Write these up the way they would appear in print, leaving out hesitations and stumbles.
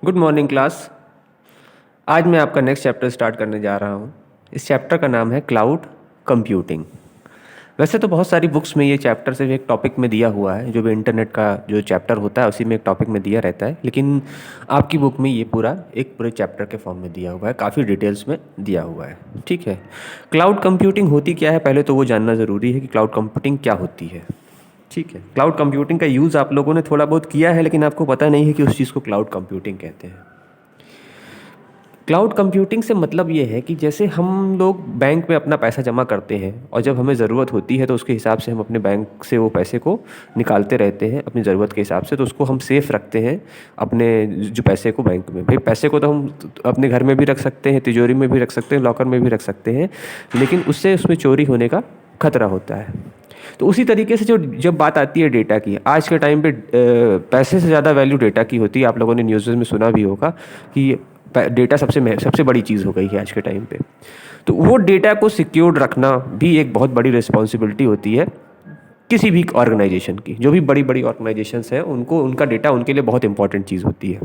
Good morning class. आज मैं आपका नेक्स्ट चैप्टर स्टार्ट करने जा रहा हूँ। इस चैप्टर का नाम है क्लाउड कंप्यूटिंग। वैसे तो बहुत सारी बुक्स में ये चैप्टर सिर्फ एक टॉपिक में दिया हुआ है, जो भी इंटरनेट का जो चैप्टर होता है उसी में एक टॉपिक में दिया रहता है, लेकिन आपकी बुक में ये पूरा एक पूरे चैप्टर के फॉर्म में दिया हुआ है, काफ़ी डिटेल्स में दिया हुआ है। ठीक है, क्लाउड कंप्यूटिंग होती क्या है पहले तो वो जानना ज़रूरी है कि क्लाउड कंप्यूटिंग क्या होती है। ठीक है, क्लाउड कंप्यूटिंग का यूज़ आप लोगों ने थोड़ा बहुत किया है, लेकिन आपको पता नहीं है कि उस चीज़ को क्लाउड कंप्यूटिंग कहते हैं। क्लाउड कंप्यूटिंग से मतलब ये है कि जैसे हम लोग बैंक में अपना पैसा जमा करते हैं और जब हमें ज़रूरत होती है तो उसके हिसाब से हम अपने बैंक से वो पैसे को निकालते रहते हैं अपनी ज़रूरत के हिसाब से, तो उसको हम सेफ़ रखते हैं अपने जो पैसे को बैंक में। भाई पैसे को तो हम अपने घर में भी रख सकते हैं, तिजोरी में भी रख सकते हैं, लॉकर में भी रख सकते हैं, लेकिन उससे उसमें चोरी होने का खतरा होता है। तो उसी तरीके से जब बात आती है डेटा की, आज के टाइम पे पैसे से ज़्यादा वैल्यू डेटा की होती है। आप लोगों ने न्यूज़ में सुना भी होगा कि डेटा सबसे बड़ी चीज़ हो गई है आज के टाइम पे। तो वो डेटा को सिक्योर्ड रखना भी एक बहुत बड़ी रिस्पॉन्सिबिलिटी होती है किसी भी ऑर्गेनाइजेशन की। जो भी बड़ी बड़ी ऑर्गेनाइजेशंस हैं उनको उनका डेटा उनके लिए बहुत इंपॉर्टेंट चीज़ होती है,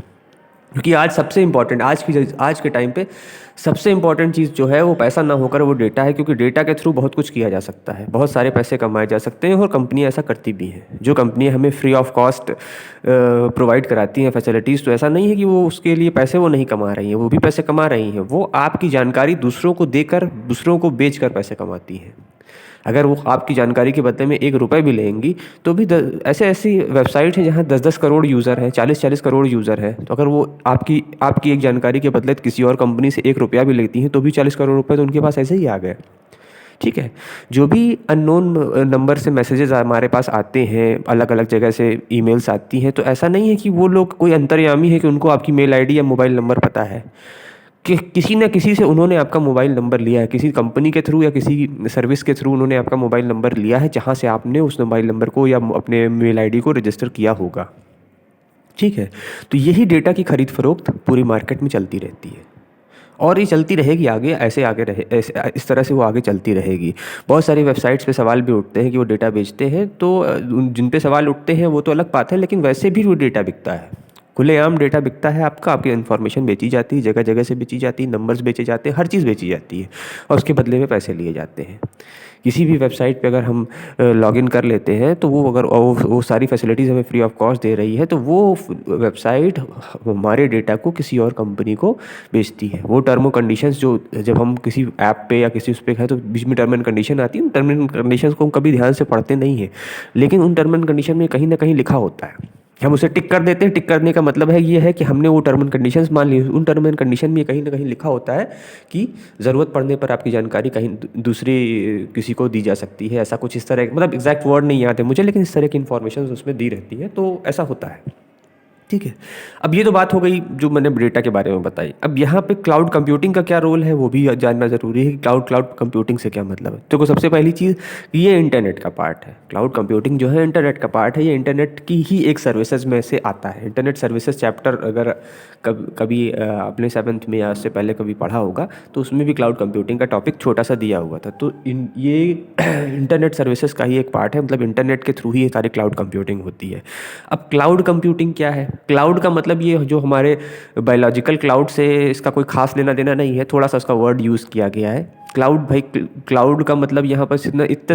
क्योंकि आज सबसे इम्पॉर्टेंट आज के टाइम पे सबसे इम्पॉर्टेंट चीज़ जो है वो पैसा ना होकर वो डेटा है, क्योंकि डेटा के थ्रू बहुत कुछ किया जा सकता है, बहुत सारे पैसे कमाए जा सकते हैं और कंपनियां ऐसा करती भी हैं। जो कंपनियां हमें फ्री ऑफ कॉस्ट प्रोवाइड कराती हैं फैसिलिटीज़, तो ऐसा नहीं है कि वो उसके लिए पैसे वो नहीं कमा रही हैं, वो भी पैसे कमा रही हैं। वो आपकी जानकारी दूसरों को देकर, दूसरों को बेच कर पैसे कमाती हैं। अगर वो आपकी जानकारी के बदले में 1 रुपये भी लेंगी तो भी ऐसे ऐसी वेबसाइट है जहाँ 10-10 करोड़ यूज़र हैं, 40-40 करोड़ यूज़र हैं। तो अगर वो आपकी आपकी एक जानकारी के बदले किसी और कंपनी से 1 रुपया भी लेती हैं तो भी 40 करोड़ रुपए तो उनके पास ऐसे ही आ गए। ठीक है, जो भी अननोन नंबर से मैसेजेस हमारे पास आते हैं, अलग अलग जगह से ईमेल्स आती हैं, तो ऐसा नहीं है कि वो लोग कोई अंतर्यामी है कि उनको आपकी मेल आईडी या मोबाइल नंबर पता है। कि किसी न किसी से उन्होंने आपका मोबाइल नंबर लिया है, किसी कंपनी के थ्रू या किसी सर्विस के थ्रू उन्होंने आपका मोबाइल नंबर लिया है, जहाँ से आपने उस मोबाइल नंबर को या अपने मेल आईडी को रजिस्टर किया होगा। ठीक है, तो यही डेटा की खरीद फरोख्त पूरी मार्केट में चलती रहती है और ये चलती रहेगी आगे, ऐसे आगे रहे, ऐसे इस तरह से वो आगे चलती रहेगी। बहुत सारी वेबसाइट्स पे सवाल भी उठते हैं कि वो डेटा बेचते हैं, तो जिन पे सवाल उठते हैं वो तो अलग बात है, लेकिन वैसे भी वो डेटा बिकता है, खुलेआम डेटा बिकता है आपका। आपकी इन्फॉर्मेशन बेची जाती है, जगह जगह से बेची जाती है, नंबर्स बेचे जाते हैं, हर चीज़ बेची जाती है और उसके बदले में पैसे लिए जाते हैं। किसी भी वेबसाइट पे अगर हम लॉगिन कर लेते हैं तो वो अगर वो सारी फैसिलिटीज़ हमें फ्री ऑफ कॉस्ट दे रही है, तो वो वेबसाइट हमारे डेटा को किसी और कंपनी को बेचती है। वो टर्म एंड कंडीशंस जो जब हम किसी ऐप पे या किसी उस पे हैं तो बीच में टर्म एंड कंडीशन आती है, उन टर्म एंड कंडीशंस को हम कभी ध्यान से पढ़ते नहीं हैं, लेकिन उन टर्म एंड कंडीशन में कहीं ना कहीं लिखा होता है, हम उसे टिक कर देते हैं। टिक करने का मतलब है ये है कि हमने वो टर्म एंड कंडीशंस मान ली। उन टर्म एंड कंडीशन में कहीं ना कहीं लिखा होता है कि ज़रूरत पड़ने पर आपकी जानकारी कहीं दूसरी किसी को दी जा सकती है, ऐसा कुछ इस तरह, मतलब एग्जैक्ट वर्ड नहीं याद है मुझे, लेकिन इस तरह की इन्फॉर्मेशन उसमें दी रहती है, तो ऐसा होता है। ठीक है, अब ये तो बात हो गई जो मैंने डेटा के बारे में बताई। अब यहाँ पे क्लाउड कंप्यूटिंग का क्या रोल है वो भी जानना ज़रूरी है कि क्लाउड कंप्यूटिंग से क्या मतलब है। तो सबसे पहली चीज़, ये इंटरनेट का पार्ट है। क्लाउड कंप्यूटिंग जो है इंटरनेट का पार्ट है, ये इंटरनेट की ही एक सर्विसेज में से आता है। इंटरनेट सर्विसेज चैप्टर अगर कभी आपने 7th में या उससे पहले कभी पढ़ा होगा तो उसमें भी क्लाउड कंप्यूटिंग का टॉपिक छोटा सा दिया हुआ था। तो ये इंटरनेट सर्विसेज का ही एक पार्ट है, मतलब इंटरनेट के थ्रू ही ये सारी क्लाउड कंप्यूटिंग होती है। अब क्लाउड कंप्यूटिंग क्या है? क्लाउड का मतलब ये जो हमारे बायोलॉजिकल क्लाउड से इसका कोई खास लेना देना नहीं है, थोड़ा सा उसका वर्ड यूज़ किया गया है। क्लाउड, भाई क्लाउड का मतलब यहाँ पर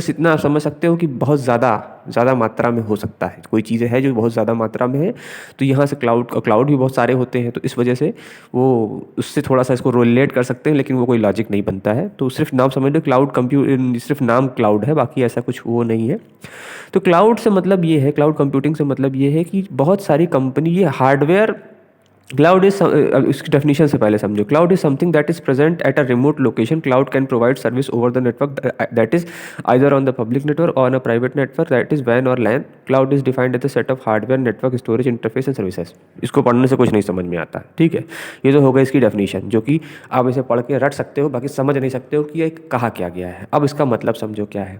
इतना आप समझ सकते हो कि बहुत ज़्यादा मात्रा में हो सकता है। कोई चीज़ें है जो बहुत ज़्यादा मात्रा में है, तो यहाँ से क्लाउड भी बहुत सारे होते हैं, तो इस वजह से वो उससे थोड़ा सा इसको रिलेट कर सकते हैं, लेकिन वो कोई लॉजिक नहीं बनता है। तो सिर्फ नाम समझ लो, क्लाउड सिर्फ नाम क्लाउड है, बाकी ऐसा कुछ वो नहीं है। तो क्लाउड से मतलब ये है, क्लाउड कंप्यूटिंग से मतलब ये है कि बहुत सारी कंपनी ये हार्डवेयर, क्लाउड इज, इसकी डेफिनेशन से पहले समझो। Cloud is something that is present at a remote location. Cloud can provide service over the network that is either on the public network और on a private network that is वैन और LAN. Cloud is defined as a set of hardware, network, storage, interface and services. इसको पढ़ने से कुछ नहीं समझ में आता, ठीक है। ये तो हो गई इसकी डेफिनेशन, जो कि आप इसे पढ़ के रट सकते हो, बाकी समझ नहीं सकते हो कि ये कहा क्या गया है। अब इसका मतलब समझो क्या है,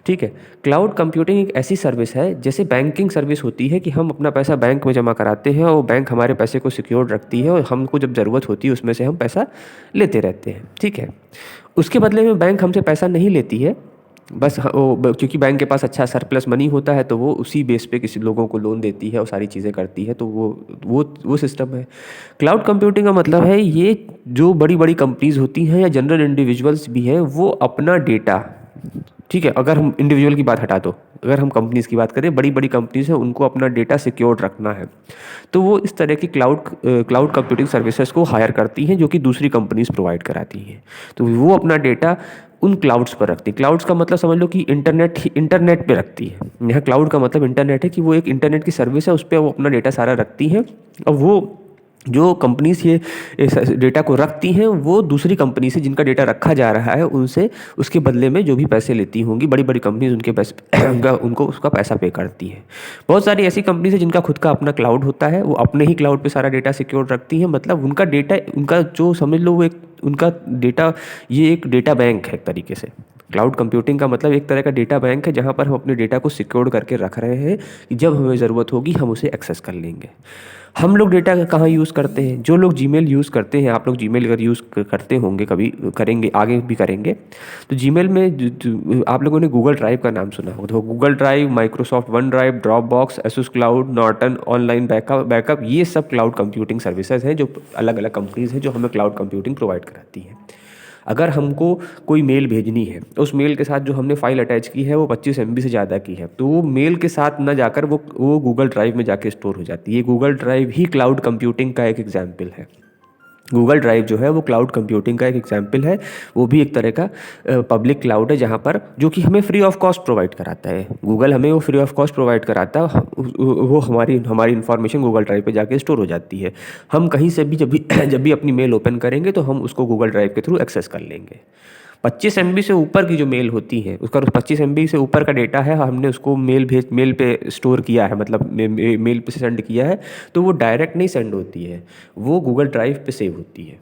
ठीक है। क्लाउड कंप्यूटिंग एक ऐसी सर्विस है जैसे बैंकिंग सर्विस होती है कि हम अपना पैसा बैंक में जमा कराते हैं और बैंक हमारे पैसे को सिक्योर रखती है और हमको जब ज़रूरत होती है उसमें से हम पैसा लेते रहते हैं, ठीक है। उसके बदले में बैंक हमसे पैसा नहीं लेती है, बस क्योंकि बैंक के पास अच्छा सरप्लस मनी होता है तो वो उसी बेस पे किसी लोगों को लोन देती है और सारी चीज़ें करती है, तो वो सिस्टम है। क्लाउड कंप्यूटिंग का मतलब है ये जो बड़ी बड़ी कंपनीज होती हैं या जनरल इंडिविजुअल्स भी हैं वो अपना डेटा, ठीक है, अगर हम इंडिविजुअल की बात हटा दो, अगर हम कंपनीज की बात करें, बड़ी बड़ी कंपनीज हैं उनको अपना डेटा सिक्योर रखना है, तो वो इस तरह की क्लाउड कंप्यूटिंग सर्विसेज को हायर करती हैं जो कि दूसरी कंपनीज प्रोवाइड कराती हैं। तो वो अपना डेटा उन क्लाउड्स पर रखती है। क्लाउड्स का मतलब समझ लो कि इंटरनेट पे रखती है। यहाँ क्लाउड का मतलब इंटरनेट है कि वो एक इंटरनेट की सर्विस है, उस पर वो अपना डेटा सारा रखती हैं। और वो जो कंपनीज ये इस डेटा को रखती हैं वो दूसरी कंपनी से जिनका डेटा रखा जा रहा है उनसे उसके बदले में जो भी पैसे लेती होंगी, बड़ी बड़ी कंपनीज उनके पैसे उनको उसका पैसा पे करती हैं। बहुत सारी ऐसी कंपनीज है जिनका खुद का अपना क्लाउड होता है, वो अपने ही क्लाउड पे सारा डेटा सिक्योर रखती हैं। मतलब उनका डेटा, उनका जो समझ लो वो एक उनका डेटा, ये एक डेटा बैंक है एक तरीके से। क्लाउड कंप्यूटिंग का मतलब एक तरह का डेटा बैंक है जहाँ पर हम अपने डेटा को सिक्योर करके रख रहे हैं कि जब हमें ज़रूरत होगी हम उसे एक्सेस कर लेंगे। हम लोग डेटा कहाँ यूज़ करते हैं? जो लोग जीमेल यूज़ करते हैं, आप लोग जीमेल अगर यूज़ करते होंगे, कभी करेंगे, आगे भी करेंगे, तो जीमेल में आप लोगों ने गूगल ड्राइव का नाम सुना होगा। तो Google drive, Microsoft one drive, drop box, Asus cloud, Norton online backup, ये सब क्लाउड कंप्यूटिंग सर्विसेज हैं जो अलग अलग कंपनीज हैं जो हमें क्लाउड कंप्यूटिंग प्रोवाइड कराती हैं। अगर हमको कोई मेल भेजनी है तो उस मेल के साथ जो हमने फाइल अटैच की है वो 25 MB से ज़्यादा की है, तो वो मेल के साथ ना जाकर वो गूगल ड्राइव में जाके स्टोर हो जाती है। गूगल ड्राइव ही क्लाउड कंप्यूटिंग का एक एग्जाम्पल है। गूगल ड्राइव जो है वो क्लाउड कंप्यूटिंग का एक एग्जाम्पल है। वो भी एक तरह का पब्लिक क्लाउड है जहाँ पर जो कि हमें फ्री ऑफ कॉस्ट प्रोवाइड कराता है। गूगल हमें वो फ्री ऑफ कॉस्ट प्रोवाइड कराता है, वो हमारी इन्फॉर्मेशन गूगल ड्राइव पे जाके स्टोर हो जाती है। हम कहीं से भी जब भी अपनी मेल ओपन करेंगे तो हम उसको गूगल ड्राइव के थ्रू एक्सेस कर लेंगे। 25 MB से ऊपर की जो मेल होती है, उसका 25 MB से ऊपर का डेटा है, हमने उसको मेल पे स्टोर किया है, मतलब मेल पे सेंड किया है, तो वो डायरेक्ट नहीं सेंड होती है, वो गूगल ड्राइव पे सेव होती है।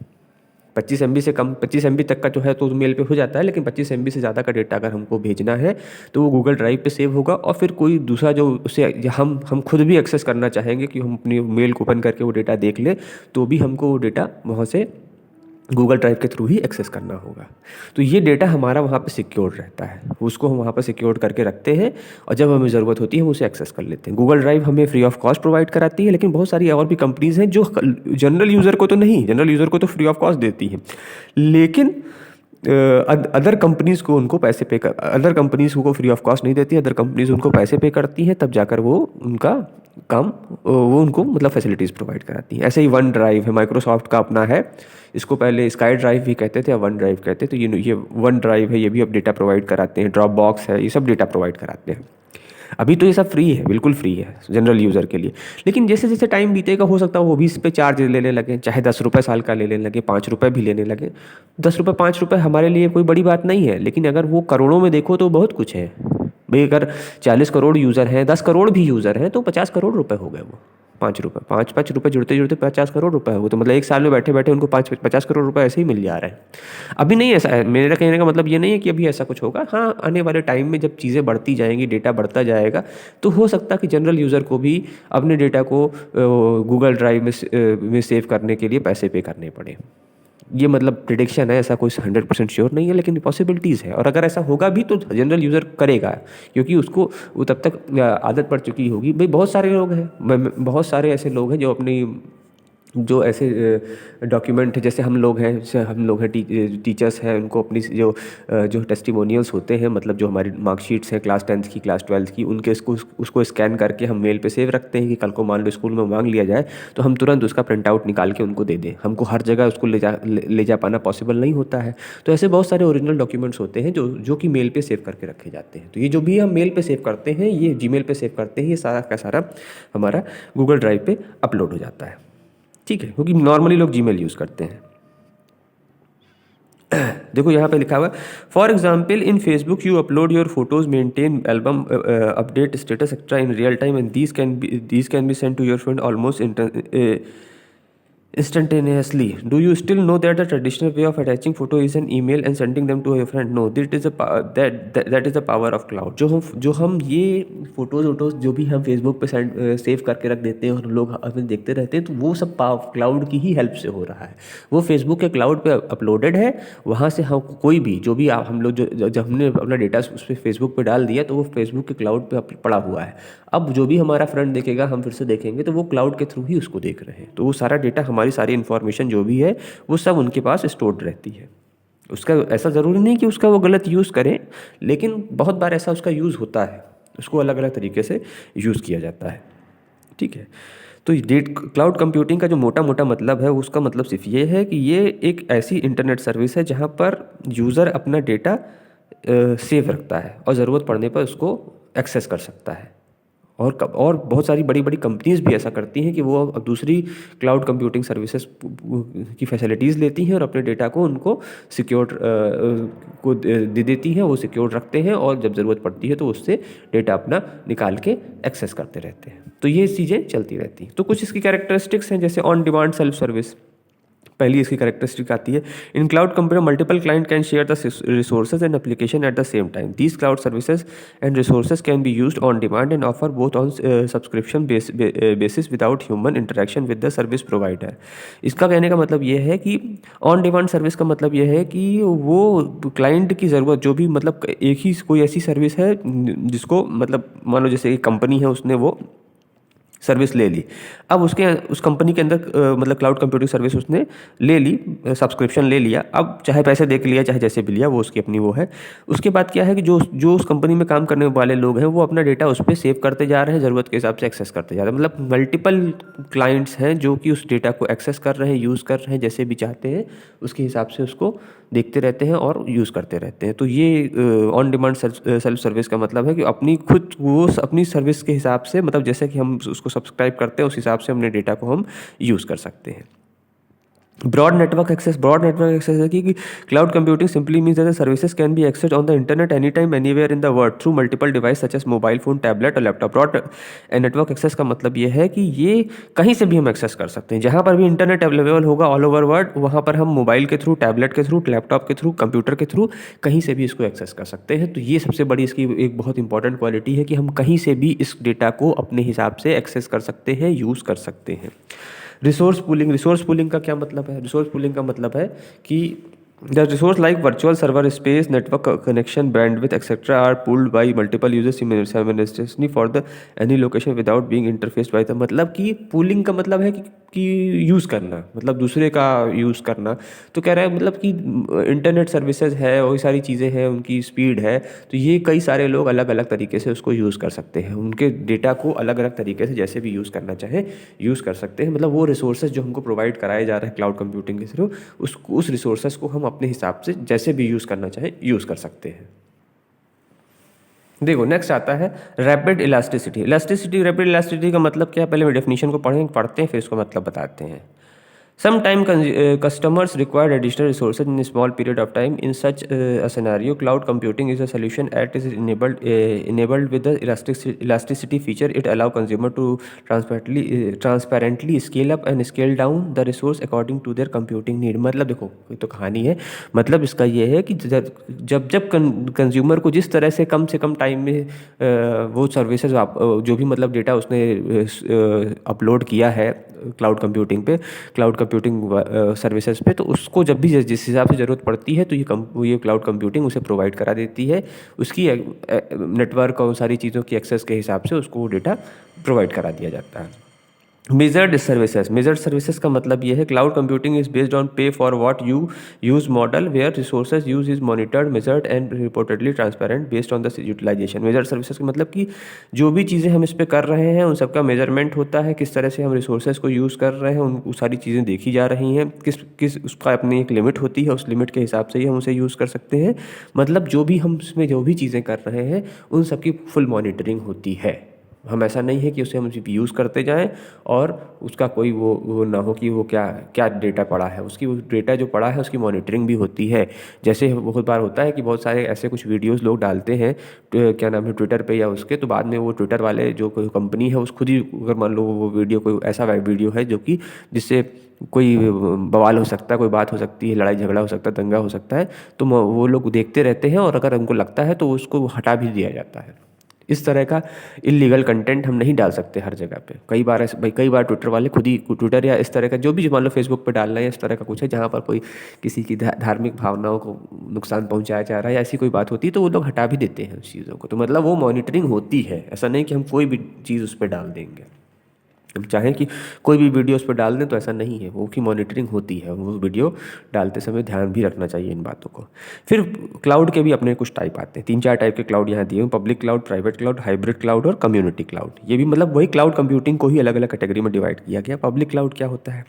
25 MB से कम, 25 MB तक का जो है तो मेल पे हो जाता है, लेकिन 25 MB से ज़्यादा का डेटा अगर हमको भेजना है तो वो गूगल ड्राइव पे सेव होगा। और फिर कोई दूसरा जो उसे हम खुद भी एक्सेस करना चाहेंगे कि हम अपनी मेल को ओपन करके वो डेटा देख लें, तो भी हमको वो डेटा वहाँ से गूगल ड्राइव के थ्रू ही एक्सेस करना होगा। तो ये डेटा हमारा वहाँ पे सिक्योर रहता है, उसको हम वहाँ पर सिक्योर करके रखते हैं और जब हमें ज़रूरत होती है हम उसे एक्सेस कर लेते हैं। गूगल ड्राइव हमें फ्री ऑफ कॉस्ट प्रोवाइड कराती है, लेकिन बहुत सारी और भी कंपनीज़ हैं जो जनरल यूज़र को तो नहीं, जनरल यूज़र को तो फ्री ऑफ कॉस्ट देती हैं, लेकिन अदर कंपनीज़ को उनको पैसे पे कर, अदर कंपनीज़ को फ्री ऑफ कॉस्ट नहीं देती, अदर कंपनीज़ उनको पैसे पे करती हैं, तब जाकर वो उनका काम, वो उनको मतलब फैसिलिटीज़ प्रोवाइड कराती हैं। ऐसे ही वन ड्राइव है, माइक्रोसॉफ्ट का अपना है, इसको पहले स्काई ड्राइव भी कहते थे, अब वन ड्राइव कहते हैं। तो ये वन ड्राइव है, ये भी अब डेटा प्रोवाइड कराते हैं। ड्रॉप बॉक्स है, ये सब डेटा प्रोवाइड कराते हैं। अभी तो ये सब फ्री है, बिल्कुल फ्री है जनरल यूज़र के लिए, लेकिन जैसे जैसे टाइम बीतेगा हो सकता है वो भी इस पे चार्ज लेने लगे, चाहे 10 रुपये साल का लेने लगे, 5 रुपये भी लेने लगे। 10 रुपये 5 रुपये हमारे लिए कोई बड़ी बात नहीं है, लेकिन अगर वो करोड़ों में देखो तो बहुत कुछ है भाई। अगर 40 करोड़ यूज़र हैं, 10 करोड़ भी यूज़र हैं, तो 50 करोड़ रुपये हो गए वो। 5 रुपये, 5 रुपये जुड़ते जुड़ते 50 करोड़ रुपये हो गए, तो मतलब एक साल में बैठे बैठे उनको 50 करोड़ रुपये ऐसे ही मिल जा रहे हैं। अभी नहीं ऐसा है, मेरा कहने का मतलब ये नहीं है कि अभी ऐसा कुछ होगा। हाँ, आने वाले टाइम में जब चीज़ें बढ़ती जाएंगी, डेटा बढ़ता जाएगा, तो हो सकता है कि जनरल यूज़र को भी अपने डेटा को गूगल ड्राइव में सेव करने के लिए पैसे पे करने पड़े। ये मतलब प्रिडिक्शन है, ऐसा कोई 100% श्योर नहीं है, लेकिन पॉसिबिलिटीज़ है। और अगर ऐसा होगा भी तो जनरल यूज़र करेगा, क्योंकि उसको वो तब तक आदत पड़ चुकी होगी। भाई बहुत सारे लोग हैं, बहुत सारे ऐसे लोग हैं जो अपनी जो ऐसे डॉक्यूमेंट, जैसे हम लोग हैं टीचर्स हैं, उनको अपनी जो टेस्टिमोनियल्स होते हैं, मतलब जो हमारी मार्कशीट्स हैं क्लास 10th की, क्लास 12th की, उनके उसको स्कैन करके हम मेल पे सेव रखते हैं कि कल को मान लो स्कूल में मांग लिया जाए तो हम तुरंत उसका प्रिंट आउट निकाल के उनको दे दें। हमको हर जगह उसको ले जा पाना पॉसिबल नहीं होता है, तो ऐसे बहुत सारे ओरिजिनल डॉक्यूमेंट्स होते हैं जो कि मेल पे सेव करके रखे जाते हैं। तो ये जो भी हम मेल पे सेव करते हैं, ये जीमेल पे सेव करते हैं, ये सारा का सारा हमारा गूगल ड्राइव पे अपलोड हो जाता है, ठीक है, क्योंकि नॉर्मली लोग जीमेल यूज़ करते हैं। देखो यहाँ पे लिखा हुआ है, for example in Facebook you upload your photos, maintain album, update status extra in real time, and these can be send to your friend almost instantaneously. Do you still know that the traditional way of attaching photo is an email and sending them to your friend? No, that is the power of cloud. जो हम ये photos जो भी हम Facebook पे save करके रख देते हैं और लोग हमें देखते रहते हैं, तो वो सब क्लाउड की ही हेल्प से हो रहा है। वो फेसबुक के क्लाउड पे अपलोडेड है। वहाँ से हम कोई भी जो भी हम लोग जब हमने अपना डेटा उस पर फेसबुक पे डाल दिया, तो वो फेसबुक के क्लाउड पे पड़ा हुआ है। अब जो भी हमारा फ्रेंड देखेगा, हम फिर से देखेंगे, तो वो क्लाउड के थ्रू ही उसको देख रहे हैं। तो वो सारा डेटा, हमारी सारी इन्फॉर्मेशन जो भी है, वो सब उनके पास स्टोर्ड रहती है। उसका ऐसा ज़रूरी नहीं कि उसका वो गलत यूज़ करें, लेकिन बहुत बार ऐसा उसका यूज़ होता है, उसको अलग अलग तरीके से यूज़ किया जाता है। ठीक है। तो क्लाउड कंप्यूटिंग का जो मोटा मोटा मतलब है, उसका मतलब सिर्फ ये है कि ये एक ऐसी इंटरनेट सर्विस है जहाँ पर यूज़र अपना डेटा सेव रखता है और ज़रूरत पड़ने पर उसको एक्सेस कर सकता है। और बहुत सारी बड़ी बड़ी कंपनीज़ भी ऐसा करती हैं कि वो अब दूसरी क्लाउड कंप्यूटिंग सर्विसेज की फैसिलिटीज़ लेती हैं और अपने डेटा को उनको सिक्योर को दे देती हैं। वो सिक्योर रखते हैं और जब ज़रूरत पड़ती है तो उससे डेटा अपना निकाल के एक्सेस करते रहते हैं। तो ये चीज़ें चलती रहती हैं। तो कुछ इसकी कैरेक्टरिस्टिक्स हैं, जैसे ऑन डिमांड सेल्फ सर्विस। पहली इसकी कैरेक्टरिस्टिक आती है, in cloud computer multiple client can share the resources and application at the same time. These cloud services and resources can be used on demand and offer both on subscription basis without human interaction with the service provider. इसका कहने का मतलब ये है कि on demand service का मतलब ये है कि वो क्लाइंट की ज़रूरत जो भी, मतलब एक ही कोई ऐसी सर्विस है जिसको, मतलब मान लो जैसे एक कंपनी है, उसने वो सर्विस ले ली। अब उस कंपनी के अंदर मतलब क्लाउड कंप्यूटिंग सर्विस उसने ले ली, सब्सक्रिप्शन ले लिया। अब चाहे पैसे दे के लिया, चाहे जैसे भी लिया, वो उसकी अपनी वो है। उसके बाद क्या है कि जो उस कंपनी में काम करने वाले लोग हैं, वो अपना डेटा उस पर सेव करते जा रहे हैं, ज़रूरत के हिसाब से एक्सेस करते जा रहे हैं। मतलब मल्टीपल क्लाइंट्स हैं जो कि उस डेटा को एक्सेस कर रहे हैं, यूज़ कर रहे हैं, जैसे भी चाहते हैं उसके हिसाब से उसको देखते रहते हैं और यूज़ करते रहते हैं। तो ये ऑन डिमांड सेल्फ सर्विस का मतलब है कि अपनी सर्विस के हिसाब से, मतलब जैसे कि हम उसको सब्सक्राइब करते हैं, उस हिसाब से अपने डेटा को हम यूज़ कर सकते हैं। ब्रॉड नेटवर्क एक्सेस है कि cloud computing simply means that the services can be accessed on the internet any time anywhere in the world through multiple device such as mobile phone, tablet और laptop. Broad network access का मतलब ये है कि ये कहीं से भी हम एक्सेस कर सकते हैं, जहाँ पर भी इंटरनेट अवेलेबल होगा ऑल ओवर वर्ल्ड, वहाँ पर हम मोबाइल के थ्रू, टैबलेट के थ्रू, लैपटॉप के थ्रू, कंप्यूटर के थ्रू कहीं से भी इसको एक्सेस कर सकते हैं। तो ये सबसे बड़ी इसकी एक बहुत इंपॉर्टेंट क्वालिटी है कि हम कहीं से भी इस डेटा को अपने हिसाब से एक्सेस कर सकते हैं, यूज़ कर सकते हैं। रिसोर्स पूलिंग का क्या मतलब है? रिसोर्स पूलिंग का मतलब है कि the resource like virtual server space, network connection, bandwidth, etc. are pooled by multiple users simultaneously for the any location without being interfaced by the। मतलब कि पूलिंग का मतलब है कि यूज़ करना, मतलब दूसरे का यूज़ करना। तो कह रहा है मतलब कि इंटरनेट सर्विसेज है, वही सारी चीज़ें हैं, उनकी स्पीड है, तो ये कई सारे लोग अलग अलग तरीके से उसको यूज़ कर सकते हैं। उनके डेटा को अलग अलग तरीके से जैसे भी यूज़ करना चाहें यूज़ कर सकते हैं। मतलब वो रिसोर्सेज जो हमको प्रोवाइड कराए जा रहे हैं क्लाउड कंप्यूटिंग के थ्रू, उस रिसोर्सेज को हम अपने हिसाब से जैसे भी यूज़ करना चाहें यूज़ कर सकते हैं। देखो नेक्स्ट आता है रैपिड इलास्टिसिटी। रैपिड इलास्टिसिटी का मतलब क्या है? पहले डेफिनेशन को पढ़ते हैं, फिर इसको मतलब बताते हैं। Sometimes customers require additional resources in a small period of time. In such a scenario, cloud computing is a solution that is enabled with the elasticity feature. It allows consumer to transparently scale up and scale down the resource according to their computing need। मतलब देखो, ये तो कहानी है। मतलब इसका ये है कि जब कंज्यूमर को जिस तरह से कम टाइम में वो सर्विसेज जो भी मतलब डेटा उसने अपलोड किया है क्लाउड कंप्यूटिंग सर्विसेज पे, तो उसको जब भी जिस हिसाब से ज़रूरत पड़ती है, तो ये क्लाउड कंप्यूटिंग उसे प्रोवाइड करा देती है। उसकी नेटवर्क और सारी चीज़ों की एक्सेस के हिसाब से उसको डेटा प्रोवाइड करा दिया जाता है। मेजर्ड सर्विसेज का मतलब ये है cloud computing is based on pay for what you use model where resources use is monitored, measured and reportedly transparent based on the utilization. Measured services का मतलब कि जो भी चीज़ें हम इस पर कर रहे हैं उन सबका मेजरमेंट होता है, किस तरह से हम रिसोर्सेज को यूज़ कर रहे हैं, उन सारी चीज़ें देखी जा रही हैं, किस उसका अपनी एक लिमिट होती है, उस लिमिट के हिसाब से ही हम उसे यूज़ कर सकते हैं। मतलब जो भी हम उसमें जो भी चीज़ें कर रहे हैं उन सबकी फुल मॉनिटरिंग होती है। हम ऐसा नहीं है कि उसे हम सिर्फ यूज़ करते जाएं और उसका कोई वो ना हो कि वो क्या क्या डेटा पड़ा है, उसकी वो डेटा जो पड़ा है उसकी मॉनिटरिंग भी होती है। जैसे बहुत बार होता है कि बहुत सारे ऐसे कुछ वीडियोस लोग डालते हैं क्या नाम है ट्विटर पे या उसके, तो बाद में वो ट्विटर वाले जो कोई कंपनी है उस खुद ही, अगर मान लो वो वीडियो कोई ऐसा वीडियो है जो कि जिससे कोई बवाल हो सकता है, कोई बात हो सकती है, लड़ाई झगड़ा हो सकता है, दंगा हो सकता है, तो वो लोग देखते रहते हैं और अगर उनको लगता है तो उसको हटा भी दिया जाता है। इस तरह का इलीगल कंटेंट हम नहीं डाल सकते हर जगह पे। कई बार ऐसे भाई कई बार ट्विटर वाले खुद ही ट्विटर या इस तरह का जो भी मान लो फेसबुक पे डाल रहे हैं इस तरह का कुछ है जहाँ पर कोई किसी की धार्मिक भावनाओं को नुकसान पहुंचाया जा रहा है या ऐसी कोई बात होती है तो वो लोग हटा भी देते हैं उस चीज़ों को। तो मतलब वो मॉनिटरिंग होती है, ऐसा नहीं कि हम कोई भी चीज़ उस पर डाल देंगे। हम चाहें कि कोई भी वीडियो उस पर डाल दें तो ऐसा नहीं है, वो की मॉनिटरिंग होती है। वो वीडियो डालते समय ध्यान भी रखना चाहिए इन बातों को। फिर क्लाउड के भी अपने कुछ टाइप आते हैं, 3-4 टाइप के क्लाउड यहाँ दिए हैं, public cloud, private cloud, hybrid cloud और कम्युनिटी क्लाउड। ये भी मतलब वही क्लाउड कंप्यूटिंग को ही अलग अलग कैटेगरी में डिवाइड किया गया। पब्लिक क्लाउड क्या होता है?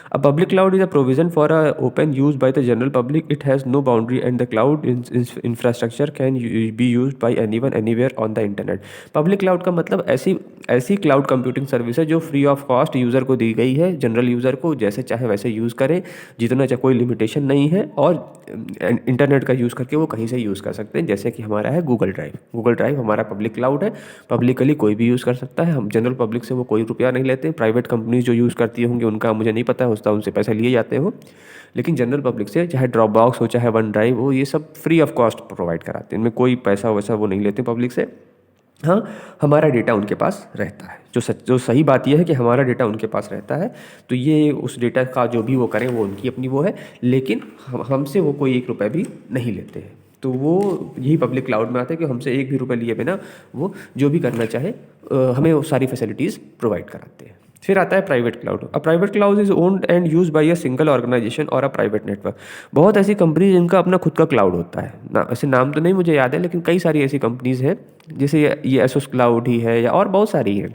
A public cloud is a provision for a open use by the general public. It has no boundary and the cloud infrastructure can be used by anyone anywhere on the internet. Public cloud का मतलब ऐसी ऐसी cloud computing service है जो free of cost user को दी गई है, general user को जैसे चाहे वैसे यूज़ करें, जितना चाहे, कोई लिमिटेशन नहीं है और इंटरनेट का यूज़ करके वो कहीं से यूज़ कर सकते हैं। जैसे कि हमारा है गूगल ड्राइव। गूगल ड्राइव हमारा पब्लिक क्लाउड है, पब्लिकली कोई भी यूज़ कर सकता है। हम जनरल पब्लिक से वो कोई रुपया नहीं लेते। प्राइवेट कंपनीज जो यूज़ करती होंगी उनका मुझे नहीं पता, होता उनसे पैसे लिए जाते हो, लेकिन जनरल पब्लिक से चाहे ड्रॉप बॉक्स हो चाहे वन ड्राइव हो, ये सब फ्री ऑफ कॉस्ट प्रोवाइड कराते हैं। इनमें कोई पैसा वैसा वो नहीं लेते पब्लिक से। हाँ, हमारा डेटा उनके पास रहता है। जो सही बात यह है कि हमारा डेटा उनके पास रहता है, तो ये उस डेटा का जो भी वो करें वो उनकी अपनी वो है, लेकिन हमसे वो कोई 1 रुपये भी नहीं लेते हैं। तो वो यही पब्लिक क्लाउड में आता है कि हमसे 1 भी रुपये लिए बिना वो जो भी करना चाहे हमें वो सारी फैसिलिटीज़ प्रोवाइड कराते हैं। फिर आता है private cloud. A private cloud is owned and use by a single organisation और अ प्राइवेट नेटवर्क। बहुत ऐसी कंपनीज जिनका अपना खुद का क्लाउड होता है ना, ऐसे नाम तो नहीं मुझे याद है, लेकिन कई सारी ऐसी कंपनीज हैं, जैसे ये एसोस क्लाउड ही है या और बहुत सारी हैं,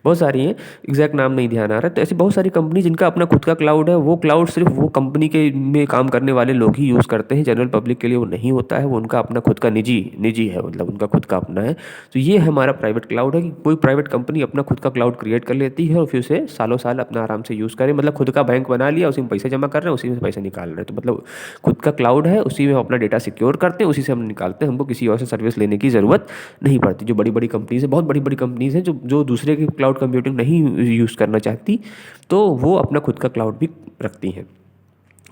बहुत सारी हैं, एग्जैक्ट नाम नहीं ध्यान आ रहा। तो ऐसी बहुत सारी कंपनी जिनका अपना खुद का क्लाउड है, वो क्लाउड सिर्फ वो कंपनी के में काम करने वाले लोग ही यूज़ करते हैं, जनरल पब्लिक के लिए वो नहीं होता है। वो उनका अपना खुद का निजी है, मतलब उनका खुद का अपना है। तो ये हमारा प्राइवेट क्लाउड है कि कोई प्राइवेट कंपनी अपना खुद का क्लाउड क्रिएट कर लेती है और फिर उसे सालों साल अपना आराम से यूज़ करे, मतलब खुद का बैंक बना लिया, उसी में पैसे जमा कर रहे हैं, उसी में से पैसे निकाल रहे हैं। तो मतलब खुद का क्लाउड है, उसी में हम अपना डेटा सिक्योर करते हैं, उसी से हम निकालते हैं, हमको किसी और से सर्विस लेने की ज़रूरत नहीं पड़ती। जो बड़ी बड़ी कंपनीज है, बहुत बड़ी बड़ी कंपनीज हैं जो दूसरे की क्लाउड कंप्यूटिंग नहीं यूज़ करना चाहती, तो वो अपना खुद का क्लाउड भी रखती हैं।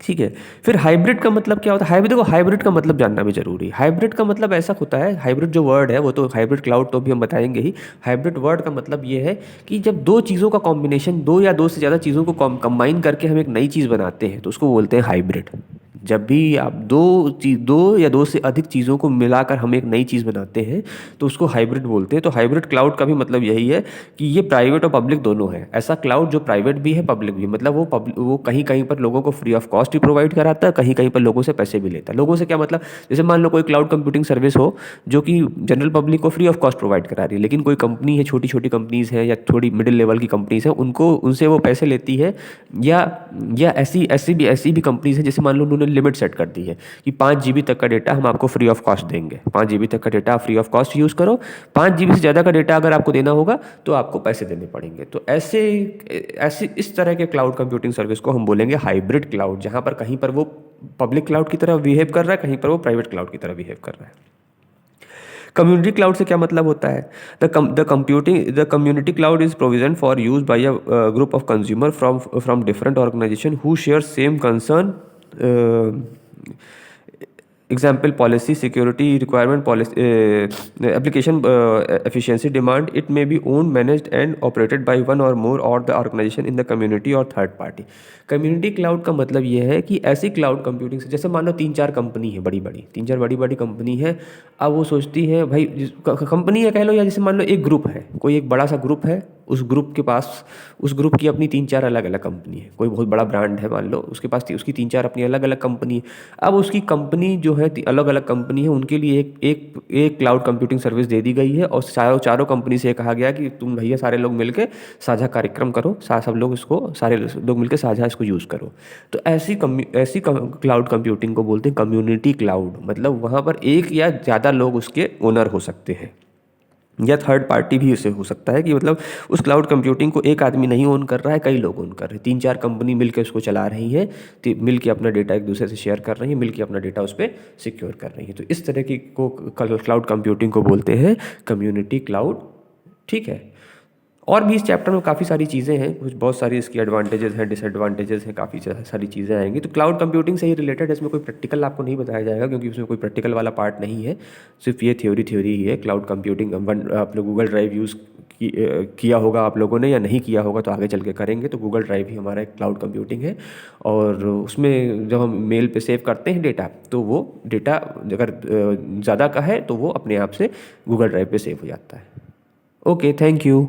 ठीक है। फिर हाइब्रिड का मतलब क्या होता है? हाइब्रिड का मतलब जानना भी जरूरी है। हाइब्रिड का मतलब ऐसा होता है, हाइब्रिड जो वर्ड है वो तो हाइब्रिड क्लाउड तो भी हम बताएंगे ही। हाइब्रिड वर्ड का मतलब ये है कि जब दो चीज़ों का कॉम्बिनेशन, दो या दो से ज़्यादा चीज़ों को कंबाइन करके हम एक नई चीज़ बनाते हैं तो उसको बोलते हैं हाइब्रिड। जब भी आप दो या दो से अधिक चीज़ों को मिलाकर हम एक नई चीज़ बनाते हैं तो उसको हाइब्रिड बोलते हैं। तो हाइब्रिड क्लाउड का भी मतलब यही है कि ये प्राइवेट और पब्लिक दोनों है। ऐसा क्लाउड जो प्राइवेट भी है पब्लिक भी, मतलब वो कहीं कहीं पर लोगों को फ्री ऑफ कॉस्ट भी प्रोवाइड कराता है, कहीं कहीं पर लोगों से पैसे भी लेता है। लोगों से क्या मतलब, जैसे मान लो कोई क्लाउड कंप्यूटिंग सर्विस हो जो कि जनरल पब्लिक को फ्री ऑफ कॉस्ट प्रोवाइड करा रही है, लेकिन कोई कंपनी है, छोटी छोटी कंपनीज हैं या थोड़ी मिडिल लेवल की कंपनीज हैं, उनको उनसे वो पैसे लेती है। या ऐसी भी कंपनीज हैं जैसे मान लो उन्होंने लिमिट सेट कर दी है कि 5 GB तक का डेटा हम आपको फ्री ऑफ कॉस्ट देंगे, 5 GB तक का डेटा आप फ्री ऑफ कॉस्ट यूज़ करो, 5 GB से ज़्यादा का डेटा अगर आपको देना होगा तो आपको पैसे देने पड़ेंगे। तो ऐसे इस तरह के क्लाउड कंप्यूटिंग सर्विस को हम बोलेंगे हाइब्रिड क्लाउड, जहाँ पर कहीं पर वो पब्लिक क्लाउड की तरह बिहेव कर रहा है, कहीं पर वो प्राइवेट क्लाउड की तरह बिहेव कर रहा है। कम्युनिटी क्लाउड से क्या मतलब होता है? The community cloud is provision for use by a group of consumer from different organisation who share same concern, example policy, security requirement, policy, application efficiency demand. It may be owned, managed and operated by one or more or the organization in the community or third party. Community cloud का मतलब ये है कि ऐसी cloud computing से, जैसे मान लो 3-4 company है, तीन चार बड़ी कंपनी है। अब वो सोचती है भाई, कंपनी है कह लो, या जैसे मान लो एक ग्रुप है, कोई एक बड़ा सा ग्रुप है, उस ग्रुप के पास, उस ग्रुप की अपनी 3-4 अलग अलग कंपनी है। कोई बहुत बड़ा ब्रांड है मान लो, उसके पास उसकी 3-4 अपनी अलग अलग कंपनी है। अब उसकी कंपनी जो है, अलग अलग कंपनी है, उनके लिए एक क्लाउड कंप्यूटिंग सर्विस दे दी गई है और चारों कंपनी से कहा गया कि तुम भैया सारे लोग मिलकर साझा कार्यक्रम करो, सब लोग इसको, सारे लोग मिलकर साझा इसको यूज़ करो। तो ऐसी क्लाउड कंप्यूटिंग को बोलते हैं कम्युनिटी क्लाउड। मतलब वहाँ पर एक या ज़्यादा लोग उसके ओनर हो सकते हैं। या थर्ड पार्टी भी इसे हो सकता है कि मतलब उस क्लाउड कंप्यूटिंग को एक आदमी नहीं ओन कर रहा है, कई लोग ओन कर रहे हैं, 3-4 कंपनी मिल के उसको चला रही है, मिल के अपना डेटा एक दूसरे से शेयर कर रही है, मिल के अपना डेटा उस पर सिक्योर कर रही है। तो इस तरह की को क्लाउड कंप्यूटिंग को बोलते हैं कम्युनिटी क्लाउड। ठीक है। और भी इस चैप्टर में काफ़ी सारी चीज़ें हैं, कुछ बहुत सारी इसकी एडवांटेजेस हैं, डिसएडवांटेजेस हैं, काफ़ी सारी चीज़ें आएंगी। तो क्लाउड कंप्यूटिंग से ही रिलेटेड इसमें कोई प्रैक्टिकल आपको नहीं बताया जाएगा, क्योंकि उसमें कोई प्रैक्टिकल वाला पार्ट नहीं है, सिर्फ ये थ्योरी ही है। क्लाउड कंप्यूटिंग आपने गूगल ड्राइव यूज़ किया होगा आप लोगों ने, या नहीं किया होगा तो आगे चल के करेंगे। तो गूगल ड्राइव ही हमारा एक क्लाउड कंप्यूटिंग है, और उसमें जब हम मेल पे सेव करते हैं डेटा, तो वो डेटा अगर ज़्यादा का है तो वो अपने आप से गूगल ड्राइव पे सेव हो जाता है। Okay, thank you.